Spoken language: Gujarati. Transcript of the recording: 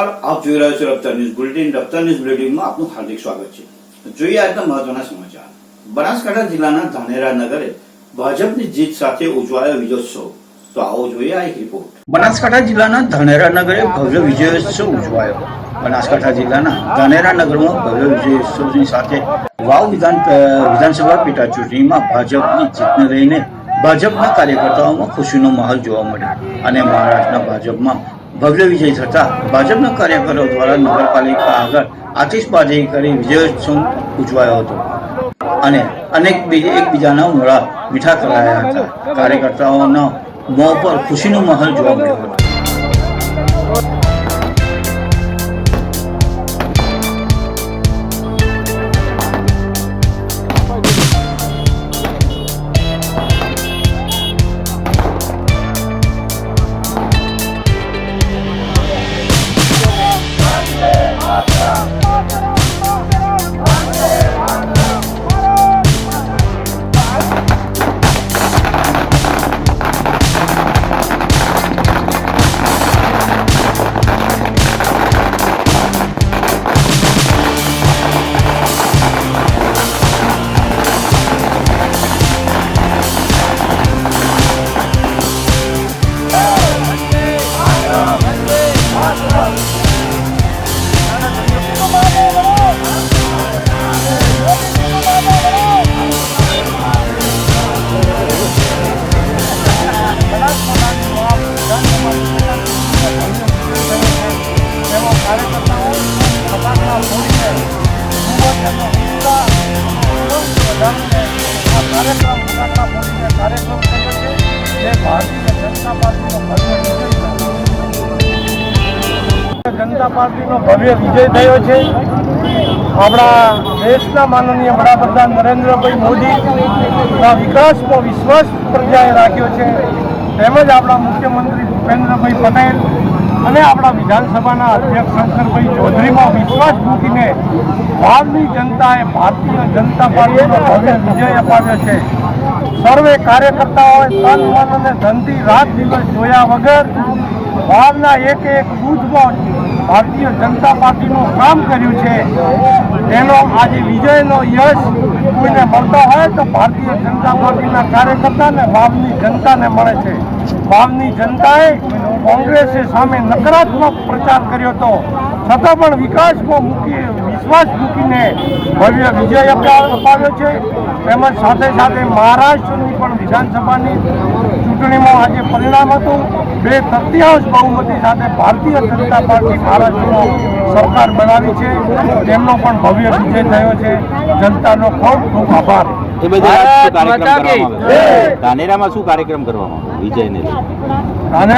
નમસ્કાર, આપ જોઈ રહ્યા છો રફતાર ન્યૂઝ બુલેટિન. રફતાર ન્યૂઝ બુલેટિનમાં આપનું હાર્દિક સ્વાગત છે. જોઈએ આજના મહત્વના સમાચાર. બનાસકાંઠા જિલ્લાના ધાનેરા નગરે ભાજપની જીત સાથે ઉજવાયો વિજયોત્સવ. તો આવો જોઈએ આ રિપોર્ટ. બનાસકાંઠા જિલ્લાના ધાનેરા નગરે ભવ્ય વિજયોત્સવ ઉજવાયો. બનાસકાંઠા જિલ્લાના ધાનેરા નગરમાં ભવ્ય વિજયોત્સવની સાથે વાવ વિધાનસભા પેટા ચૂંટણીમાં ભાજપની જીતને લઈને ભાજપના કાર્યકર્તાઓમાં ખુશીનો માહોલ જોવા મળ્યો અને મહારાષ્ટ્રના ભાજપમાં ભવ્ય વિજય થતા ભાજપના કાર્યકરો દ્વારા નગરપાલિકા આગળ આતિશબાજી કરી વિજયોત્સવ ઉજવાયો હતો અને એકબીજાના મોઢા મીઠા કરાયા હતા. કાર્યકર્તાઓના મોં પર ખુશીનો માહોલ જોવા મળ્યો હતો. જનતા પાર્ટીનો ભવ્ય વિજય થયો છે. આપણા દેશના માનનીય વડાપ્રધાન નરેન્દ્રભાઈ મોદીના વિકાસનો વિશ્વાસ પ્રજાએ રાખ્યો છે. તેમજ આપણા મુખ્યમંત્રી ભૂપેન્દ્રભાઈ પટેલ અને આપણા વિધાનસભાના અધ્યક્ષ શંકરભાઈ ચૌધરીમાં વિશ્વાસ મૂકીને વાવની જનતાએ ભારતીય જનતા પાર્ટીનો ભવ્ય વિજય અપાવ્યો છે. સર્વે કાર્યકર્તાઓએ તન મન અને ધનથી રાત દિવસ જોયા વગર વાવના એક બૂથમાં ભારતીય જનતા પાર્ટીનું કામ કર્યું છે. તેનો આજે વિજયનો યશ કોઈને મળતો હોય તો ભારતીય જનતા પાર્ટીના કાર્યકર્તાને વાવની જનતાને મળે છે. વાવની જનતાએ કોંગ્રેસે સામે નકારાત્મક પ્રચાર કર્યો હતો, છતાં પણ વિકાસમાં વિશ્વાસ મૂકીને ભવ્ય વિજય અપાવ્યો છે. તેમજ સાથે સાથે મહારાષ્ટ્રની પણ વિધાનસભાની ચૂંટણીમાં આજે પરિણામ હતું. 2/3 બહુમતી સાથે ભારતીય જનતા પાર્ટી મહારાષ્ટ્રમાં સરકાર બનાવી છે. તેમનો પણ ભવ્ય વિજય થયો છે. જનતાનો ખૂબ ખૂબ આભાર. એ બધા ધાનેરામાં શું કાર્યક્રમ કરવામાં વિજયને લઈને?